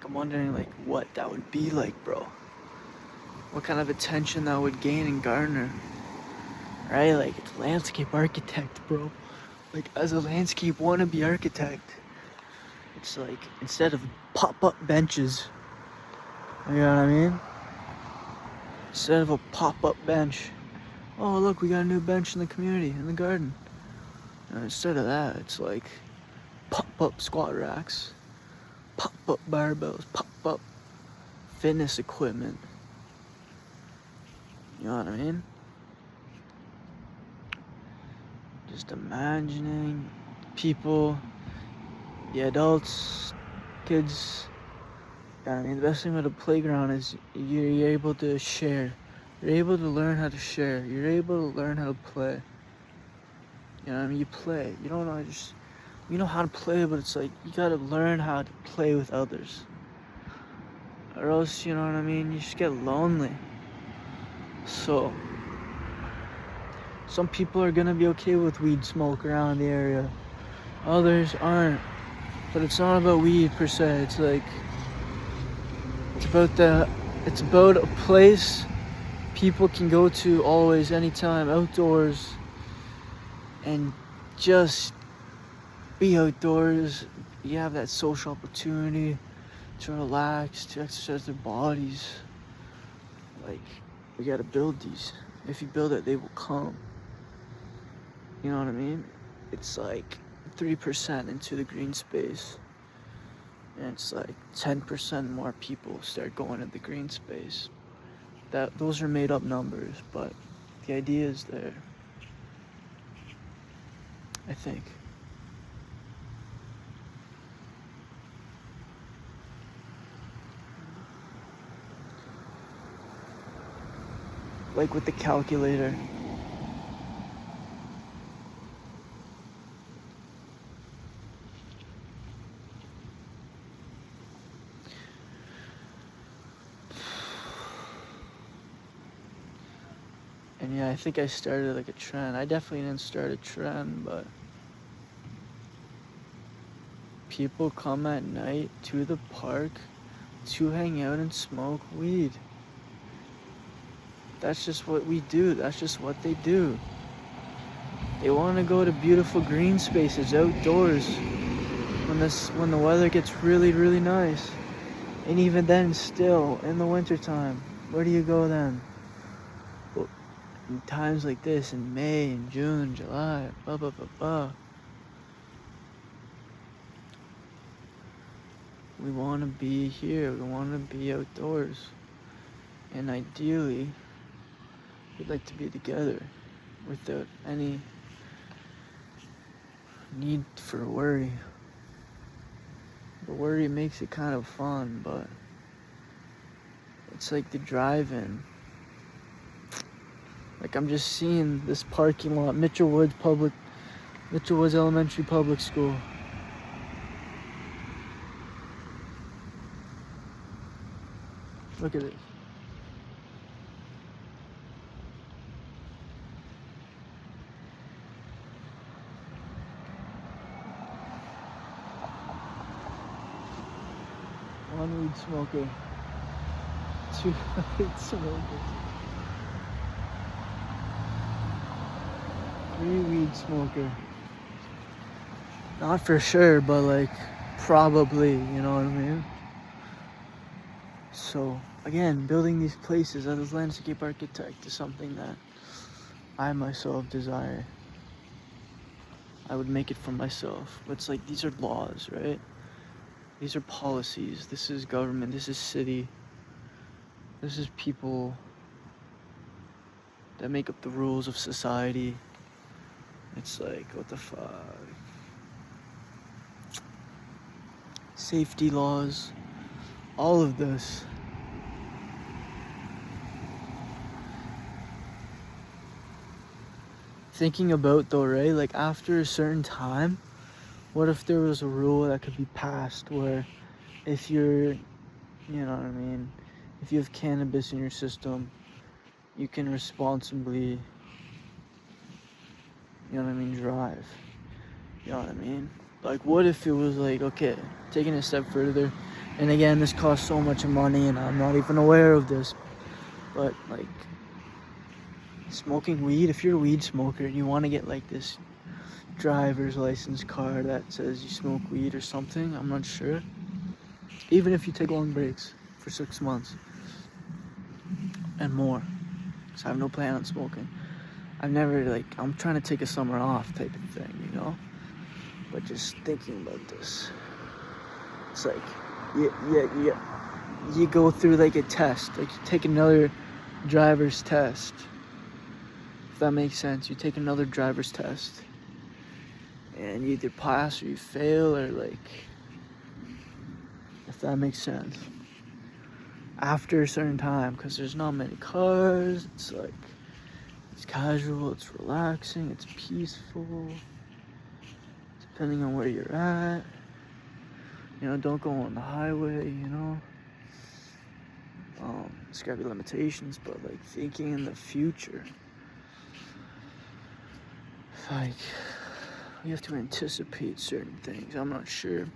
I'm wondering like what that would be like, bro. What kind of attention that would gain and garner, right? Like it's landscape architect, bro. Like as a landscape wannabe architect, it's like instead of pop-up benches, you know what I mean? Instead of a pop-up bench, oh look, we got a new bench in the community, in the garden. Instead of that, it's like pop-up squat racks, pop-up barbells, pop-up fitness equipment. You know what I mean? Just imagining people, the adults, kids. You know what I mean? The best thing about a playground is you're able to share. You're able to learn how to share. You're able to learn how to play. You know what I mean? You play. You don't know you know how to play, but it's like you gotta learn how to play with others. Or else, you know what I mean, you just get lonely. So some people are gonna be okay with weed smoke around the area. Others aren't. But it's not about weed per se. It's like it's about a place people can go to always, anytime, outdoors, and just be outdoors. You have that social opportunity to relax, to exercise their bodies. Like, we gotta build these. If you build it, they will come. You know what I mean? It's like 3% into the green space, and it's like 10% more people start going to the green space. Those are made up numbers, but the idea is there, I think. Like with the calculator. And yeah, I think I started like a trend. I definitely didn't start a trend, but people come at night to the park to hang out and smoke weed. That's just what we do. That's just what they do. They want to go to beautiful green spaces outdoors when the weather gets really, really nice. And even then, still in the wintertime, where do you go then? Well, in times like this, in May, in June, July, blah blah blah blah. We want to be here. We want to be outdoors, and ideally, we'd like to be together without any need for worry. The worry makes it kind of fun, but it's like the drive-in. Like I'm just seeing this parking lot, Mitchell Woods Elementary Public School. Look at this. One weed smoker. Two weed smokers. 3 weed smoker. Not for sure, but like probably, you know what I mean? So again, building these places as a landscape architect is something that I myself desire. I would make it for myself. But it's like these are laws, right? These are policies. This is government. This is city. This is people that make up the rules of society. It's like, what the fuck? Safety laws. All of this. Thinking about though, right? Like after a certain time, what if there was a rule that could be passed where if you're, you know what I mean, if you have cannabis in your system, you can responsibly, you know what I mean, drive. You know what I mean? Like what if it was like, okay, taking it a step further, And again, this costs so much money, and I'm not even aware of this. But like, smoking weed, if you're a weed smoker and you want to get like this driver's license card that says you smoke weed or something, I'm not sure. Even if you take long breaks for 6 months and more, because I have no plan on smoking. I've never, like, I'm trying to take a summer off type of thing, you know? But just thinking about this, it's like, you go through like a test, like you take another driver's test, if that makes sense. You take another driver's test, and you either pass or you fail, or like, if that makes sense. After a certain time, because there's not many cars, it's like, it's casual, it's relaxing, it's peaceful, depending on where you're at. You know, don't go on the highway, you know. There's gotta be limitations, but like thinking in the future, like you have to anticipate certain things. I'm not sure,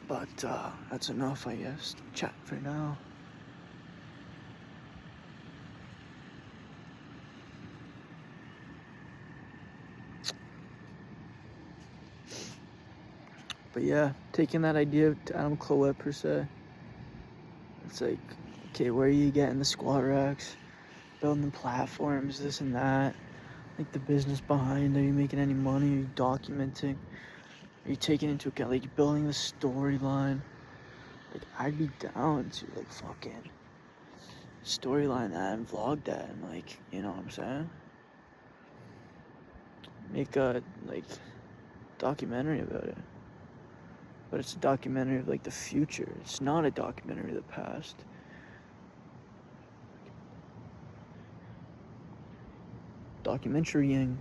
but that's enough, I guess. Chat for now. But yeah, taking that idea to Adam Cloet per se, it's like, okay, where are you getting the squat racks, building platforms, this and that, like the business behind it? Are you making any money? Are you documenting? Are you taking into account, like, building the storyline? Like, I'd be down to, like, fucking storyline that and vlog that and, like, you know what I'm saying? Make a, like, documentary about it. But it's a documentary of, like, the future. It's not a documentary of the past. Documentarying.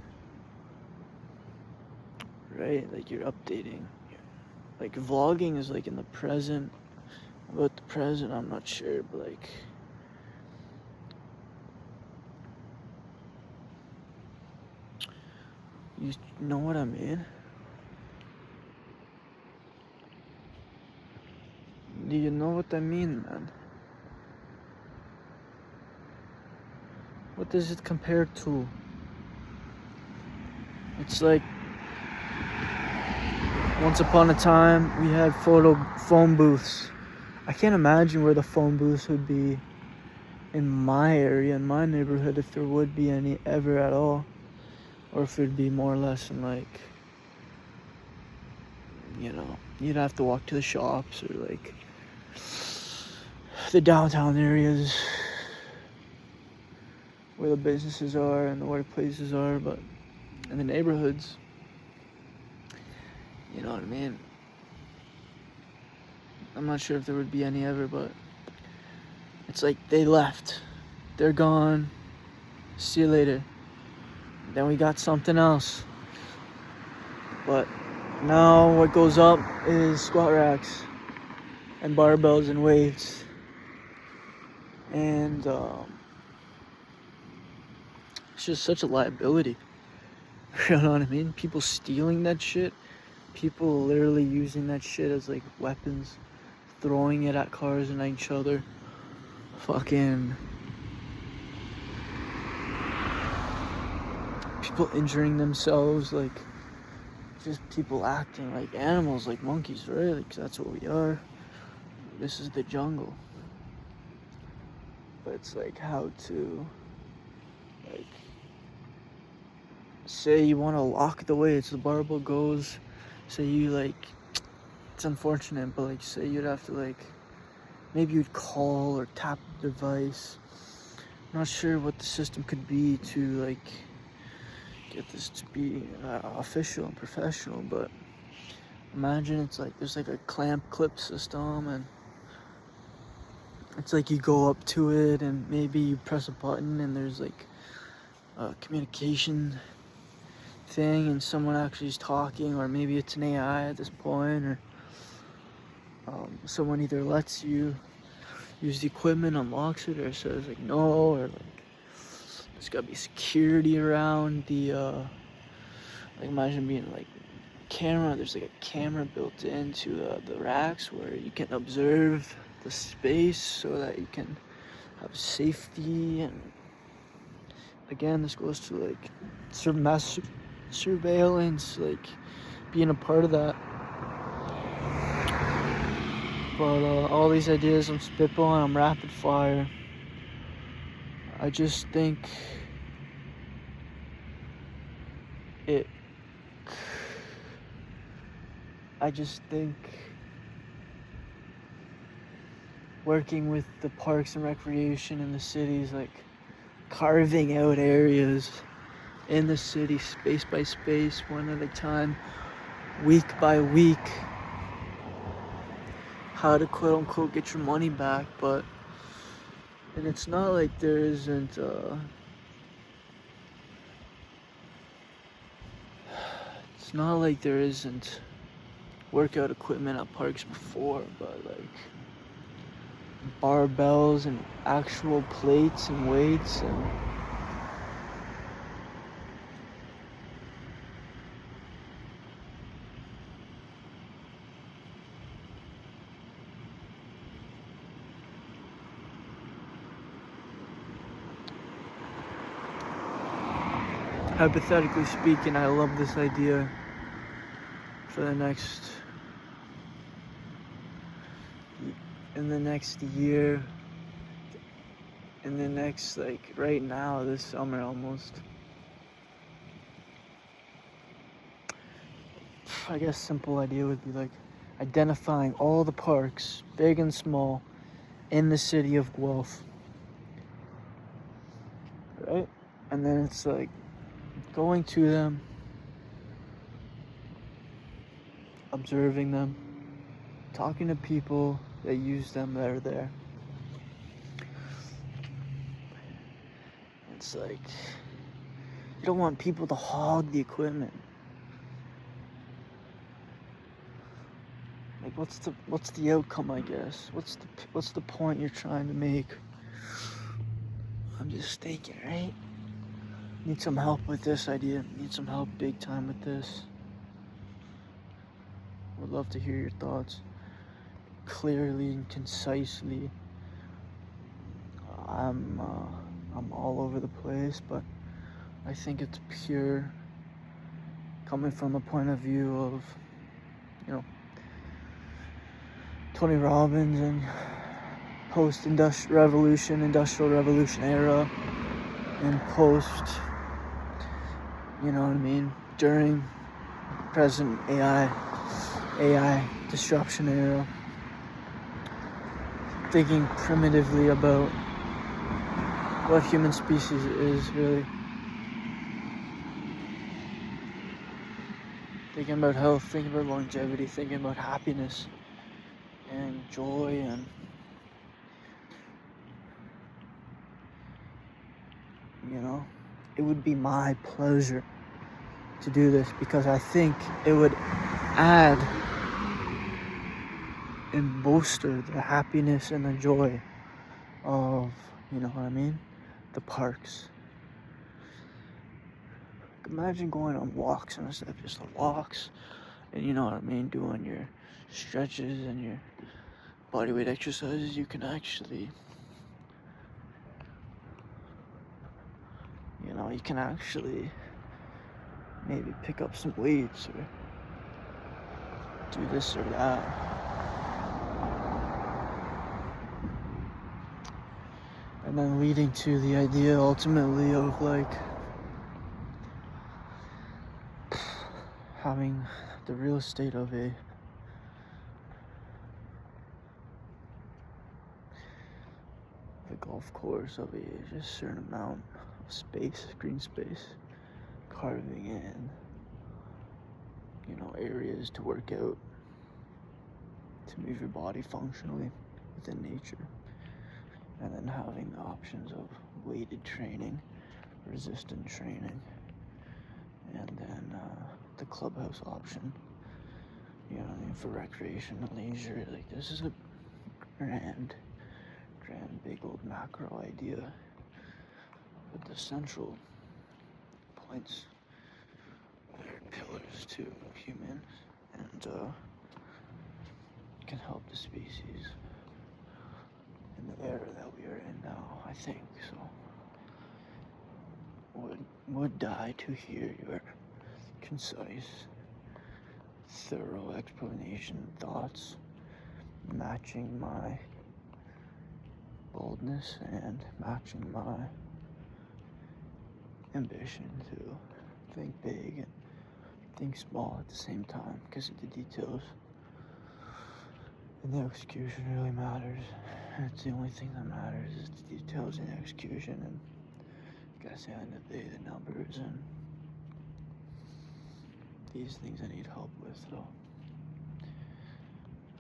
Right? Like, you're updating. Like, vlogging is, like, in the present. About the present, I'm not sure, but, like, you know what I mean? Do you know what I mean, man? What does it compare to? It's like, once upon a time, we had phone booths. I can't imagine where the phone booths would be in my area, in my neighborhood, if there would be any ever at all. Or if it'd be more or less in, like, you know, you'd have to walk to the shops or, like, the downtown areas where the businesses are and the workplaces are. But in the neighborhoods, you know what I mean? I'm not sure if there would be any ever, but it's like they left. They're gone. See you later. Then we got something else. But now what goes up is squat racks and barbells and weights. And it's just such a liability. You know what I mean? People stealing that shit. People literally using that shit as, like, weapons. Throwing it at cars and at each other. Fucking people injuring themselves, like, just people acting like animals, like monkeys, right? Like, that's what we are. This is the jungle. But it's like how to, like, say you want to lock the weights, the barbell goes, say you, like, it's unfortunate, but, like, say you'd have to, like, maybe you'd call or tap the device. I'm not sure what the system could be to, like, get this to be official and professional, but imagine it's like there's like a clamp clip system, and it's like you go up to it and maybe you press a button and there's like a communication thing and someone actually is talking, or maybe it's an AI at this point, or someone either lets you use the equipment, unlocks it, or says like no, or like there's gotta be security around the like, imagine being like camera. There's like a camera built into the racks where you can observe the space so that you can have safety. And again, this goes to like mass surveillance, like being a part of that. But all these ideas I'm spitballing, I'm rapid fire. I just think it. I just think working with the parks and recreation in the cities, like carving out areas in the city, space by space, one at a time, week by week, how to quote unquote get your money back. And it's not like there isn't it's not like there isn't workout equipment at parks before, but like barbells and actual plates and weights and hypothetically speaking, I love this idea for in the next year, in the next, like right now, this summer almost. I guess simple idea would be like identifying all the parks, big and small, in the city of Guelph, right? And then it's like going to them, observing them, talking to people that use them that are there. It's like you don't want people to hog the equipment. Like what's the outcome, I guess? What's the point you're trying to make? I'm just thinking, right? Need some help with this idea. Need some help big time with this. Would love to hear your thoughts clearly and concisely. I'm all over the place, but I think it's pure coming from a point of view of, Tony Robbins and industrial revolution era, and post, during present AI disruption era. Thinking primitively about what human species is really. Thinking about health, thinking about longevity, thinking about happiness and joy, and it would be my pleasure to do this because I think it would add and bolster the happiness and the joy of, the parks. Imagine going on walks and stuff, just the walks, and doing your stretches and your bodyweight exercises. You can actually, maybe pick up some weights or do this or that. And then leading to the idea ultimately of like having the real estate of a golf course, of a just certain amount of space, green space, carving in, areas to work out, to move your body functionally within nature, and then having the options of weighted training, resistant training, and then the clubhouse option, for recreation and leisure. Like, this is a grand big old macro idea, but the central points pillars to humans and can help the species in the era that we are in now, I think. So would die to hear your concise, thorough explanation, thoughts matching my boldness and matching my ambition to think big and think small at the same time, because the details and the execution really matters. It's the only thing that matters is the details and the execution, and I guess at the end of the day, the numbers and these things I need help with, so